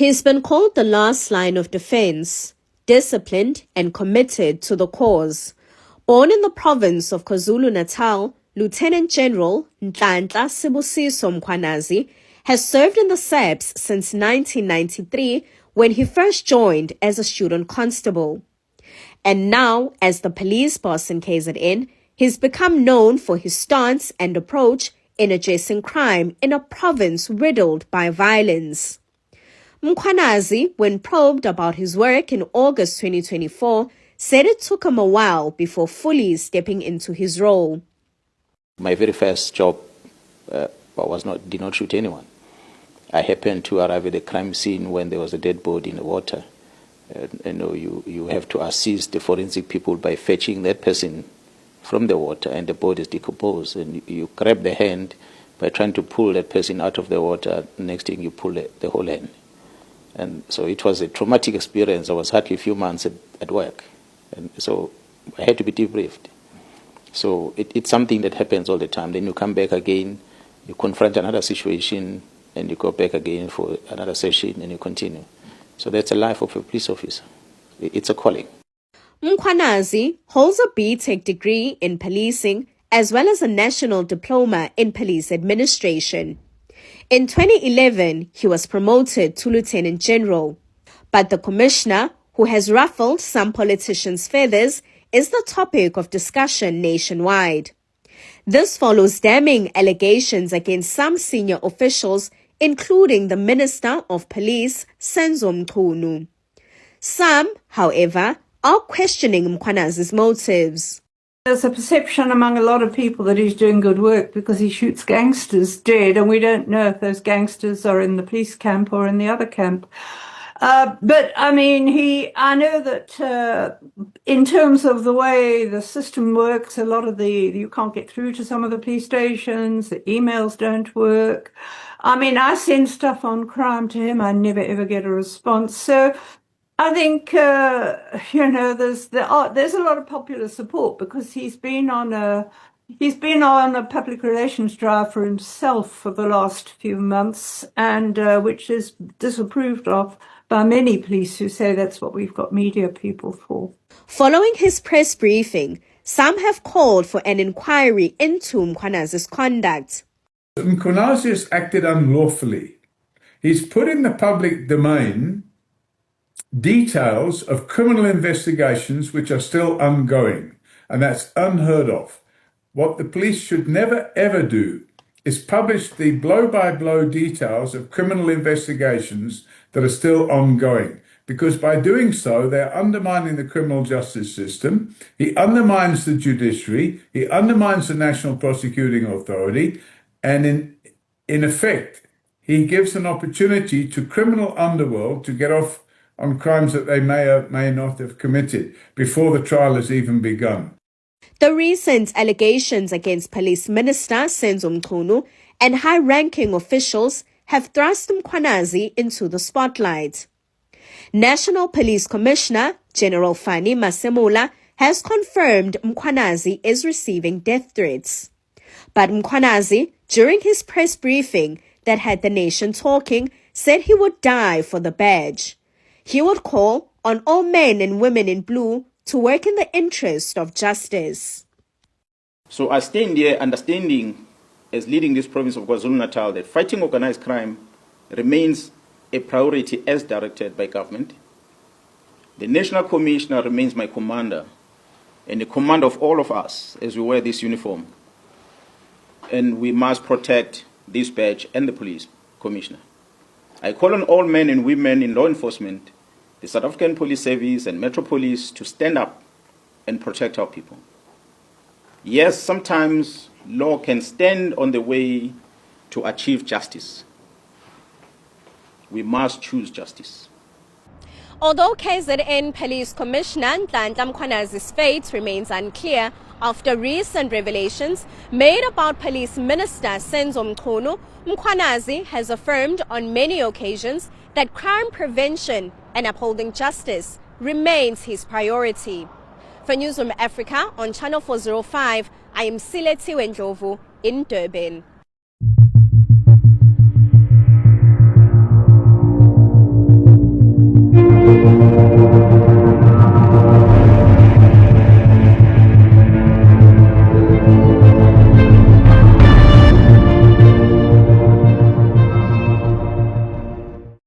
He's been called the last line of defense, disciplined and committed to the cause. Born in the province of KwaZulu-Natal, Lieutenant General Nhlanhla Sibusiso Mkhwanazi has served in the SAPS since 1993 when he first joined as a student constable. And now, as the police boss in KZN, he's become known for his stance and approach in addressing crime in a province riddled by violence. Mkhwanazi, when probed about his work in August 2024, said it took him a while before fully stepping into his role. My very first job did not shoot anyone. I happened to arrive at the crime scene when there was a dead body in the water. You have to assist the forensic people by fetching that person from the water, and the body is decomposed. And you grab the hand by trying to pull that person out of the water. Next thing, you pull the whole hand. And so it was a traumatic experience. I was hardly a few months at work. And so I had to be debriefed. So it's something that happens all the time. Then you come back again, you confront another situation, and you go back again for another session, and you continue. So that's the life of a police officer. It's a calling. Mkhwanazi holds a BTech degree in policing as well as a national diploma in police administration. In 2011, he was promoted to Lieutenant General. But the commissioner, who has ruffled some politicians' feathers, is the topic of discussion nationwide. This follows damning allegations against some senior officials, including the Minister of Police, Senzo Mchunu. Some, however, are questioning Mkhwanazi's motives. There's a perception among a lot of people that he's doing good work because he shoots gangsters dead, and we don't know if those gangsters are in the police camp or in the other camp. But I mean, I know that in terms of the way the system works, you can't get through to some of the police stations, the emails don't work. I mean, I send stuff on crime to him, I never ever get a response. So I think, there's a lot of popular support because he's been on a public relations drive for himself for the last few months, and which is disapproved of by many police who say that's what we've got media people for. Following his press briefing, some have called for an inquiry into Mkhwanazi's conduct. Mkhwanazi has acted unlawfully. He's put in the public domain details of criminal investigations which are still ongoing, and that's unheard of. What the police should never ever do is publish the blow-by-blow details of criminal investigations that are still ongoing, because by doing so, they're undermining the criminal justice system. He undermines the judiciary, he undermines the National Prosecuting Authority, and in effect, he gives an opportunity to criminal underworld to get off on crimes that they may or may not have committed before the trial has even begun. The recent allegations against Police Minister Senzo Mchunu and high-ranking officials have thrust Mkhwanazi into the spotlight. National Police Commissioner General Fani Masemula has confirmed Mkhwanazi is receiving death threats. But Mkhwanazi, during his press briefing that had the nation talking, said he would die for the badge. He would call on all men and women in blue to work in the interest of justice. So I stand here understanding, as leading this province of KwaZulu-Natal, that fighting organized crime remains a priority as directed by government. The National Commissioner remains my commander and the commander of all of us as we wear this uniform. And we must protect this badge and the police commissioner. I call on all men and women in law enforcement, the South African Police Service and Metro Police to stand up and protect our people. Yes, sometimes law can stand on the way to achieve justice. We must choose justice. Although KZN Police Commissioner Nhlanhla Mkhwanazi's fate remains unclear after recent revelations made about Police Minister Senzo Mchunu, Mkhwanazi has affirmed on many occasions that crime prevention and upholding justice remains his priority. For Newsroom Africa on Channel 405, I am Sileti Wendlovu in Durban.